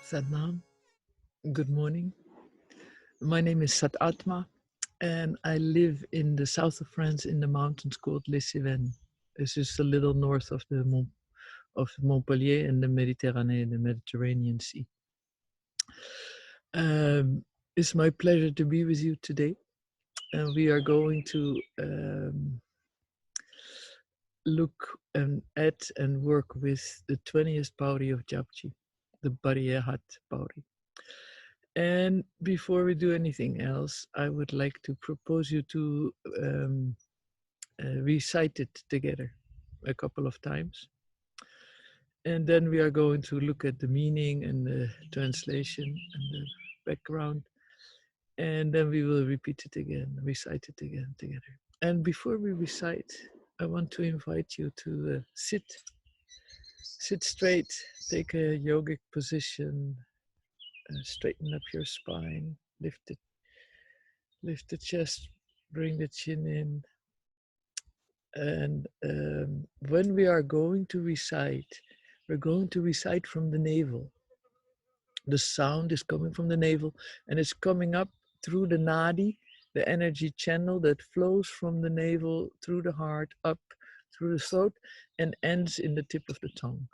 Satnam. Good morning. My name is Sat Atma, and I live in the south of France in the mountains called Les Cévennes. It's just a little north of of Montpellier and the Mediterranean Sea. It's my pleasure to be with you today, and we are going to look at and work with the 20th Pauri of Japji, the Bariyahat Pauri. And before we do anything else, I would like to propose you to recite it together a couple of times. And then we are going to look at the meaning and the translation and the background. And then we will repeat it again, recite it again together. And before we recite, I want to invite you to sit straight, take a yogic position, straighten up your spine, lift the chest, bring the chin in. And when we are going to recite, we're going to recite from the navel. The sound is coming from the navel and it's coming up through the nadi, the energy channel that flows from the navel through the heart, up through the throat, and ends in the tip of the tongue.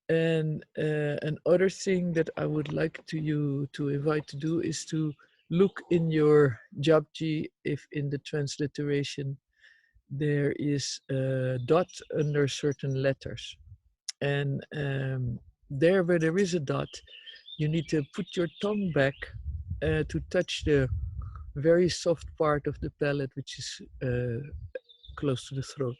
And another thing that I would like you to invite to do is to look in your Japji if in the transliteration there is a dot under certain letters. And there where there is a dot, you need to put your tongue back to touch the very soft part of the palate, which is close to the throat.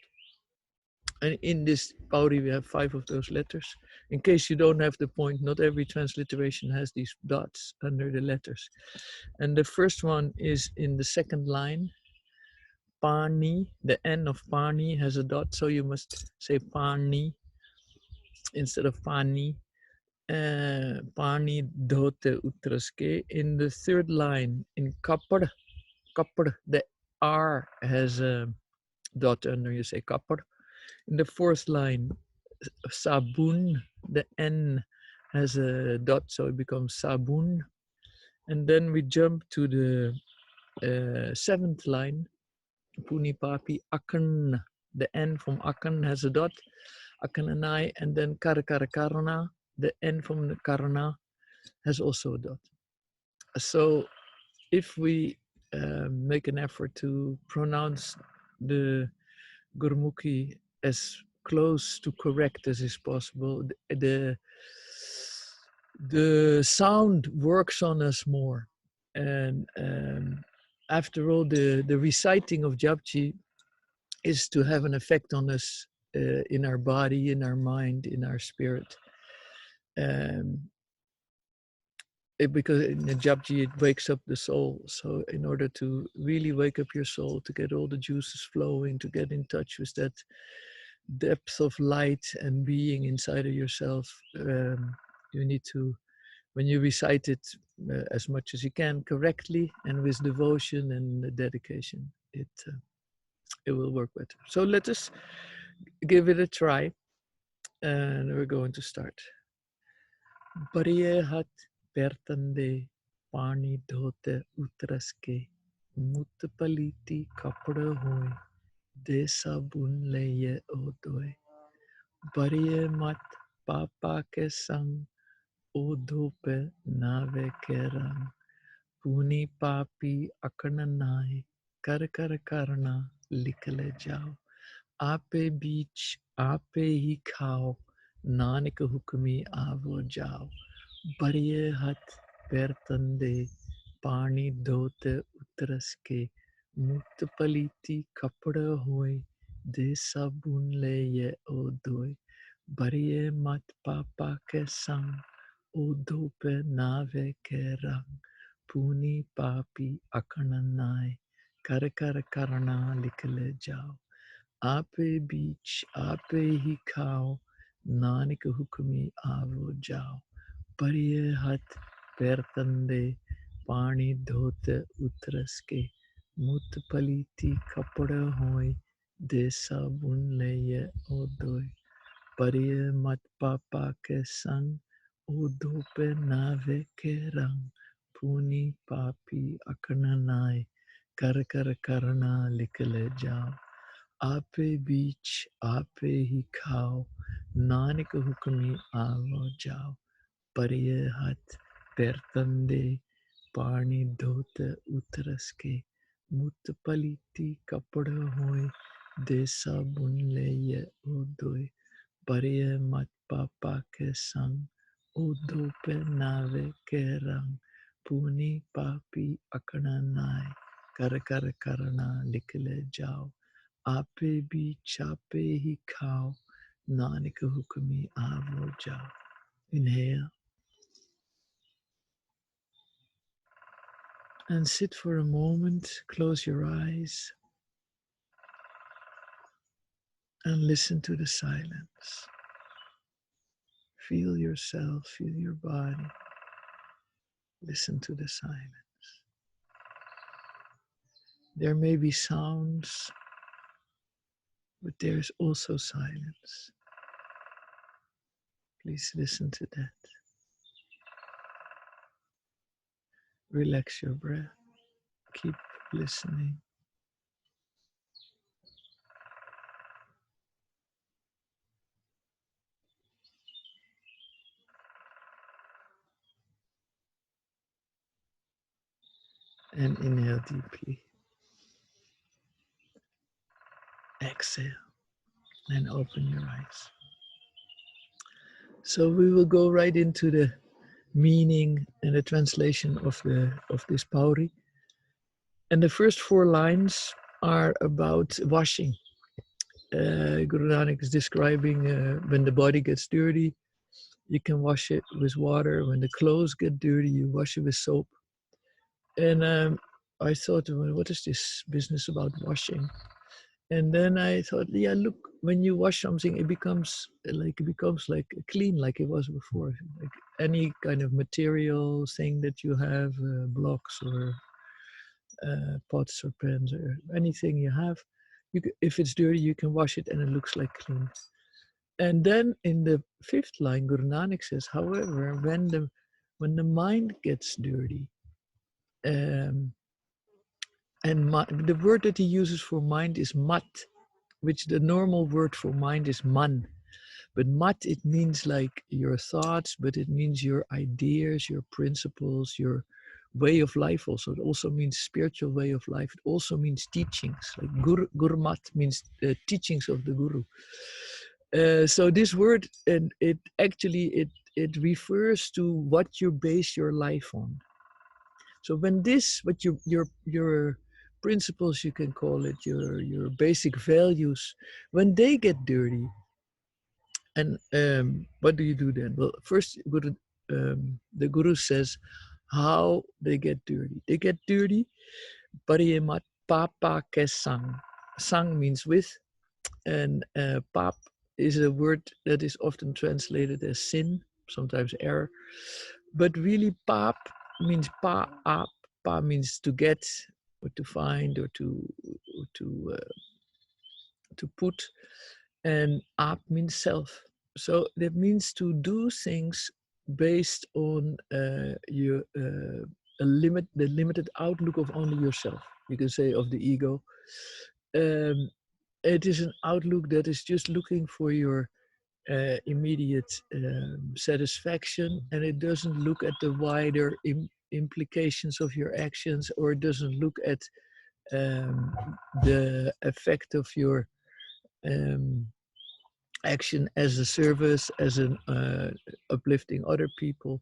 And in this Pauri, we have 5 of those letters. In case you don't have the point, not every transliteration has these dots under the letters. And the first one is in the second line. Pani, the N of Pani has a dot, so you must say Pani instead of Pani. Pani dhote utraske. In the third line, in Kapad, the R has a dot under, you say Kapad. In the fourth line, Sabun, the N has a dot, so it becomes Sabun. And then we jump to the seventh line, Puni Papi Akan, the N from Akan has a dot, Akan and I, and then Karana, the N from the Karana has also a dot. So if we make an effort to pronounce the Gurmukhi as close to correct as is possible, the sound works on us more. And after all, the reciting of Japji is to have an effect on us in our body, in our mind, in our spirit. Because in the Japji, it wakes up the soul. So in order to really wake up your soul, to get all the juices flowing, to get in touch with that depth of light and being inside of yourself, you need to, when you recite it as much as you can correctly and with devotion and dedication, it will work better. So let us give it a try, and we're going to start. Bariyahat pertande pani dhote utraske mutpaliti kapda hoy de sabun leye odoy bariye mat papa ke sang odope nave kerang puni papi akananai kar karna likale jao आपे बीच आपे ही खाओ नानक हुक्मी आवो जाओ बड़िए हाथ पैर तंदे पानी धोते उतरस के मुक्त पलीती कपड़ा होए दे साबुन ले ये ओ दोए बड़िए मत पापा के संग ओ धोपे नावे के रंग पूनी पापी अकणनाय कर करना लिखले जाओ आपे बीच आपे ही खाओ नानक हुक्मी आवो जाओ बड़िए हाथ पैर तंदे पानी धोते उतरस के मुत पलीती कपड़ा होए दे साबुन ले ये ओ दोए बड़िए मत पापा के संग Odope nave kerang puni papi akananai karakara karana likale jao. Ape beach ape hikao nanika hukami alo jao. Pariye hat pertande पानी धोते उतरस के मुतपलिती कपड़ा होए देसा बुन ले ये उदोए परिये मत पापा के संग उदो पे नावे के रंग पुनी पापी अकना नाय कर कर करना निकले जाओ आपे भी चापे ही खाओ नानक हुक्मी आवो जाओ. Inhale and sit for a moment, close your eyes and listen to the silence. Feel yourself, feel your body, listen to the silence. There may be sounds, but there's also silence. Please listen to that. Relax your breath. Keep listening. And inhale deeply. Exhale and open your eyes. So we will go right into the meaning and the translation of this Pauri. And the first 4 lines are about washing. Guru Nanak is describing when the body gets dirty, you can wash it with water. When the clothes get dirty, you wash it with soap. And I thought, well, what is this business about washing? And then I thought, yeah, look, when you wash something, it becomes like clean, like it was before. Like any kind of material thing that you have, blocks or pots or pans or anything you have, if it's dirty, you can wash it and it looks like clean. And then in the 5th line, Guru Nanak says, however, when the mind gets dirty, um, and the word that he uses for mind is mat, which the normal word for mind is man. But mat, it means like your thoughts, but it means your ideas, your principles, your way of life also. It also means spiritual way of life. It also means teachings. Like gurmat means the teachings of the guru. So this word, and it actually, it refers to what you base your life on. So when this, what your principles, you can call it, your basic values, when they get dirty, and what do you do then? Well, first, the Guru says how they get dirty. They get dirty. Pariyemat papa ke sang. Sang means with, and pap is a word that is often translated as sin, sometimes error. But really, pap means pa up. Pa means to get, or to find, or to to put, and ap means self. So that means to do things based on the limited outlook of only yourself. You can say of the ego. Um, it is an outlook that is just looking for your immediate satisfaction, and it doesn't look at the wider implications of your actions, or it doesn't look at um, the effect of your um, action as a service, as an uplifting other people.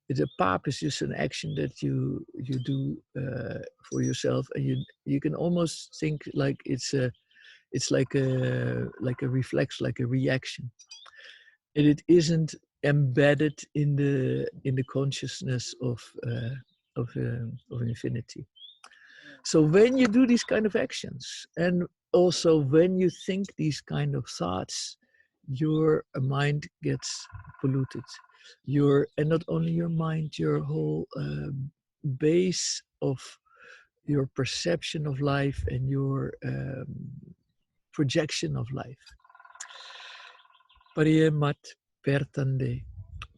The pap is just an action that you do for yourself, and you can almost think like it's like a reflex, like a reaction, and it isn't embedded in the consciousness of infinity. So when you do these kind of actions, and also when you think these kind of thoughts, your mind gets polluted. And not only your mind, your whole base of your perception of life and your projection of life. Pariye mat pertande.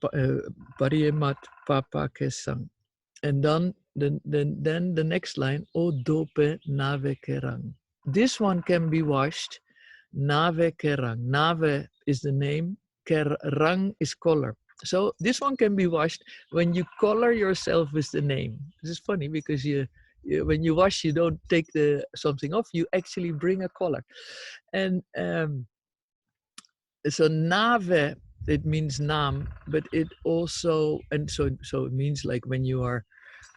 Pariemat Papa Kesang. And then the next line, O dope nave kerang. This one can be washed. Nave kerang. Nave is the name. Kerang is color. So this one can be washed when you color yourself with the name. This is funny because when you wash, you don't take the something off. You actually bring a color, and so nave, it means naam, but it also, and so it means like when you are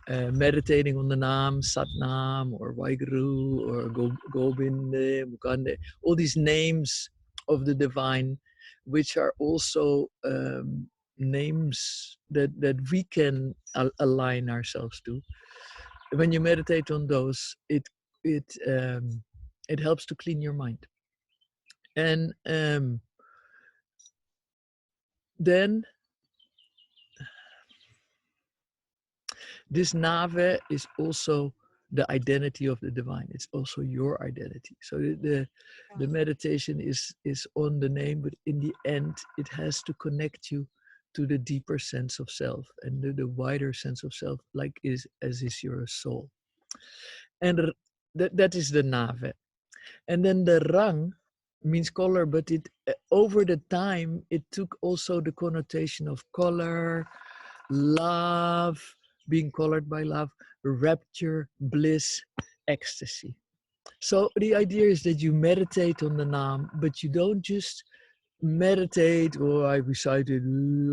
meditating on the naam, Sat Nam or Waiguru or Gobinde, Mukande, all these names of the divine, which are also names that we can align ourselves to. When you meditate on those, it it helps to clean your mind. And then this nave is also the identity of the divine. It's also your identity. So the meditation is on the name, but in the end, it has to connect you to the deeper sense of self and the wider sense of self, like as is your soul. And that is the nave. And then the rang means color, but it over the time it took also the connotation of color, love, being colored by love, rapture, bliss, ecstasy. So the idea is that you meditate on the Naam, but you don't just meditate, oh, I recited,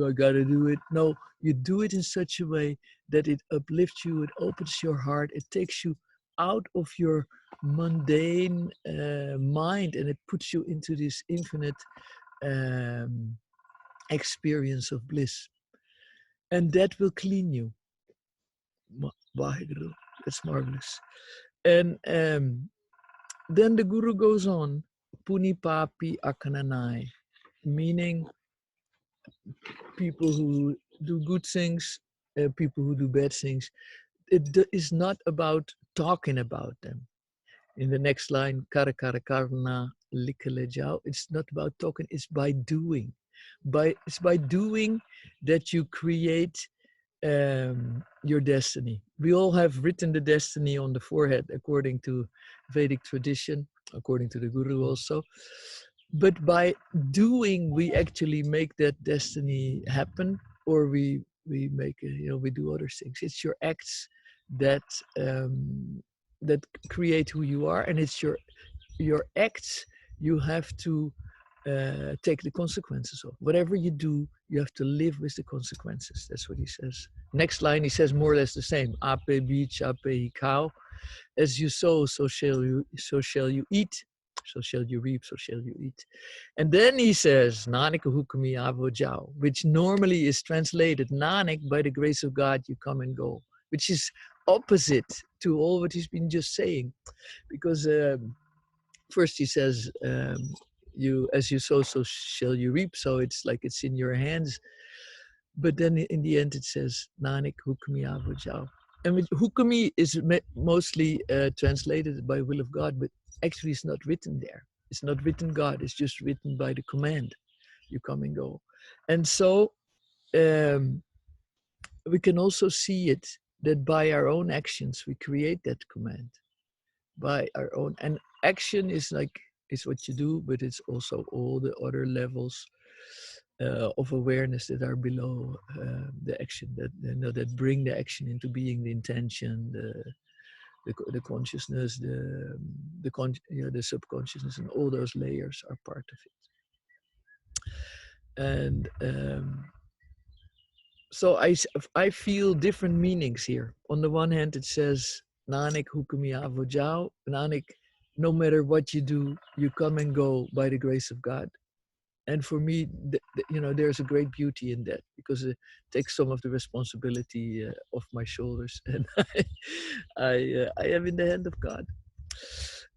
I gotta do it. No, you do it in such a way that it uplifts you, it opens your heart, it takes you out of your mundane mind, and it puts you into this infinite um, experience of bliss. And that will clean you. That's marvelous. And then the Guru goes on, Puni Papi Akananai, meaning people who do good things, people who do bad things. It is not about talking about them. In the next line, Kara Kara Karna Likelejao, it's not about talking, it's by doing. It's by doing that you create your destiny. We all have written the destiny on the forehead according to Vedic tradition, according to the Guru also. But by doing, we actually make that destiny happen, or we make we do other things. It's your acts that that create who you are, and it's your acts you have to take the consequences of. Whatever you do, you have to live with the consequences. That's what he says. Next line, he says more or less the same. Ape beach, ape cow. As you sow, so shall you eat. So shall you reap, so shall you eat. And then he says, Nanak hukmi avo jao, which normally is translated, Nanak, by the grace of God, you come and go, which is opposite to all what he's been just saying. Because first he says, you as you sow, so shall you reap. So it's like it's in your hands. But then in the end it says, Nanak hukmi avo jao. And hukmi is mostly translated by will of God, but actually it's not written there. It's not written God, it's just written by the command. You come and go. And so we can also see it that by our own actions, we create that command. By our own, and action is like, it's what you do, but it's also all the other levels of awareness that are below the action, that that bring the action into being, the intention, the consciousness, the subconsciousness, and all those layers are part of it. And so I feel different meanings here. On the one hand, it says, Nanak hukmi avo jao, Nanak, no matter what you do, you come and go by the grace of God. And for me, there's a great beauty in that, because it takes some of the responsibility off my shoulders, and I am in the hand of God,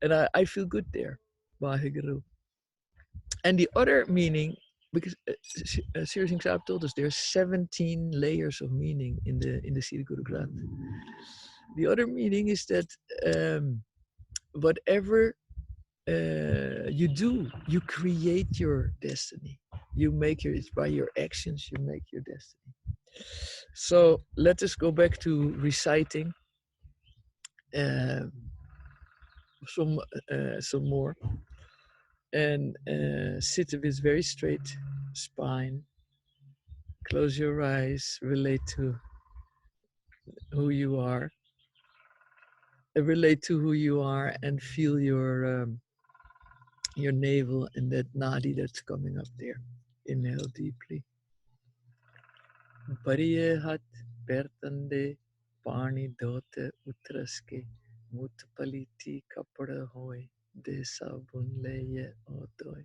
and I feel good there. Vaheguru. And the other meaning, because Sri Singh Sahib told us there's 17 layers of meaning in the Sri Guru Granth. The other meaning is that whatever you do, you create your destiny. You make your, it's by your actions you make your destiny. So let us go back to reciting um, some more, and sit with very straight spine. Close your eyes, relate to who you are, and feel your navel and that nadi that's coming up there. Inhale deeply. Bariye hat pertande pani dhote utraske mutpaliti kapda hoy de sabun leye odoy.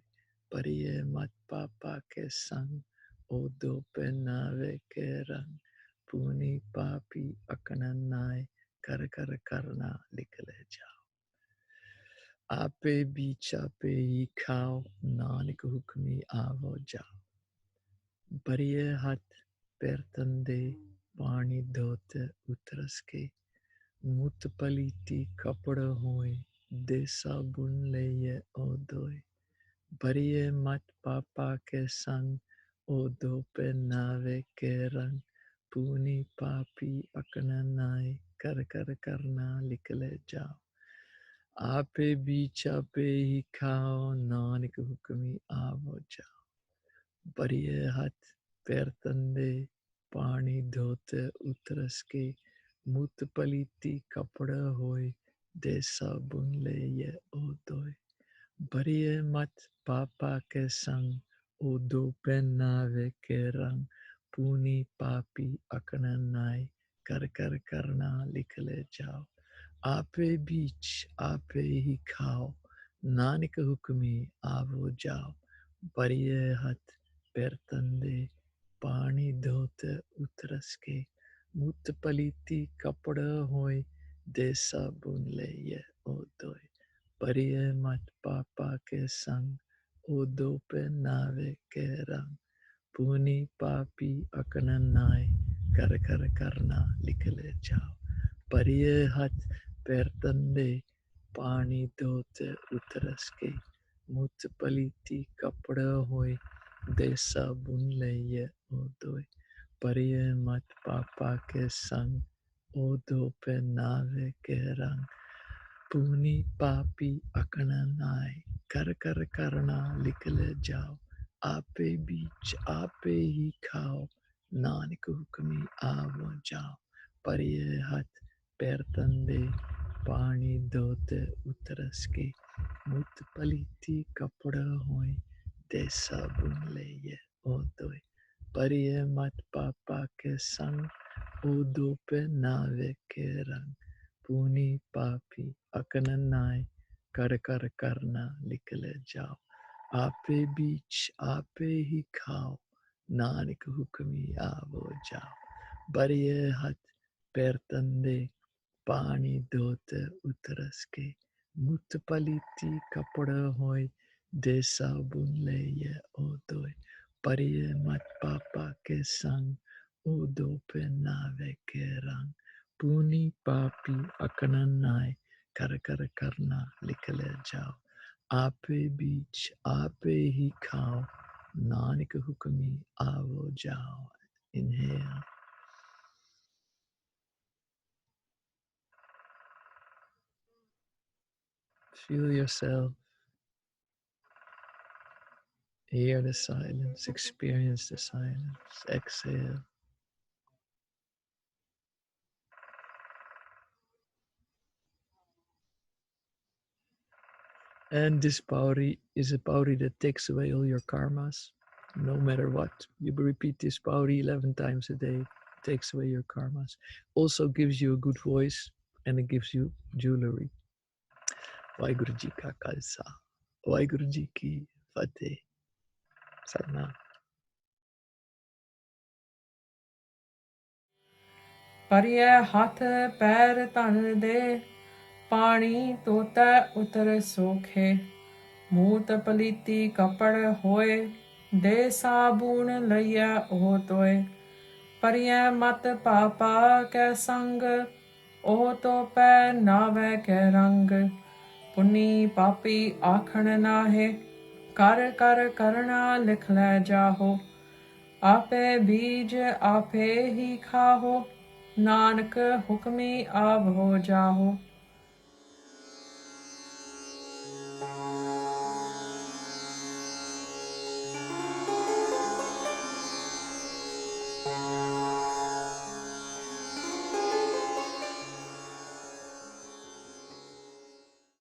Bariye mat papa ke sang odo penave ke rang puni papi akananai kar kar karna likale ja. Ape bicha pe hi khao nanik hukmi avo ja. Bariye hat pertande pani dhote utraske mutpaliti kapda hoy de sabun leye odoy. Bariye mat papa ke sang odo penave ke rang puni papi akananai kar kar karna likale jao. Ape bicha pe hi khao nanik hukmi avo jao. Bariye hat pertande pani dhote utraske mutpaliti kapda hoy de sabun leye odoy. Bariye mat papa ke sang odo penave ke rang puni papi akananai kar kar karna likale jao. Ape beach, ape hi khao, nanik hukmi avo jao. Bariye hat pertande pani dhote utraske mutpaliti kapda hoy de sabun leye odoy. Bariye mat papa ke sang odo penave ke rang puni papi akananai kar kar karna likale jao. Bariye hat pertande pani dhote utraske mutpaliti kapda hoy de sabun leye odoy. Bariye mat papa ke sang odo penave ke rang puni papi akananai kar kar karna likale jao. Ape beach, ape hi khao nanik hukmi avo jao. Bariye hat pertande pani dhote utraske mutpaliti kapda hoy de sabun leye odoy. Bariye mat papa ke sang odo penave ke rang puni papi akananai kar kar karna likale jao. Ape beach, ape hi khao nanik hukmi avo jao. Bariye hat pertande pani dhote utraske mutpaliti kapda hoy de sabun leye odoy. Bariye mat papa ke sang odo penave ke rang puni papi akananai kar kar karna likale jao. Ape beach, ape hi khao nanik hukmi avo jao. Inhale. Feel yourself. Hear the silence. Experience the silence. Exhale. And this Pauri is a Pauri that takes away all your karmas, no matter what. You repeat this Pauri 11 times a day, takes away your karmas. Also gives you a good voice, and it gives you jewelry. Waheguru Ji Ka Khalsa. Waheguru Ji Ki Fateh. Satnam. ਪਰਿਐ ਹੱਥ ਪੈਰ ਧਨ ਦੇ ਪਾਣੀ ਤੋਤੈ ਉਤਰ ਸੋਖੇ ਮੂਤ ਪਲੀਤੀ ਕਪੜ ਹੋਏ ਦੇ ਸਾਬੂਨ ਲਈਐ ਉਹ ਤੋਏ ਪਰਿਐ ਮਤ ਪਾਪਾ ਕੈ ਸੰਗ ਉਹ ਤੋ ਪੈ ਨਾਵੈ ਕੈ ਰੰਗ ਪੁੰਨੀ ਪਾਪੀ ਆਖਣ ਨਾਹੇ ਕਰ ਕਰ ਕਰਣਾ ਲਿਖ ਲੈ ਜਾਹੋ, ਆਪੇ ਬੀਜ ਆਪੇ ਹੀ ਖਾਹੋ, ਨਾਨਕ ਹੁਕਮੀ ਆਵ ਹੋ ਜਾਹੋ।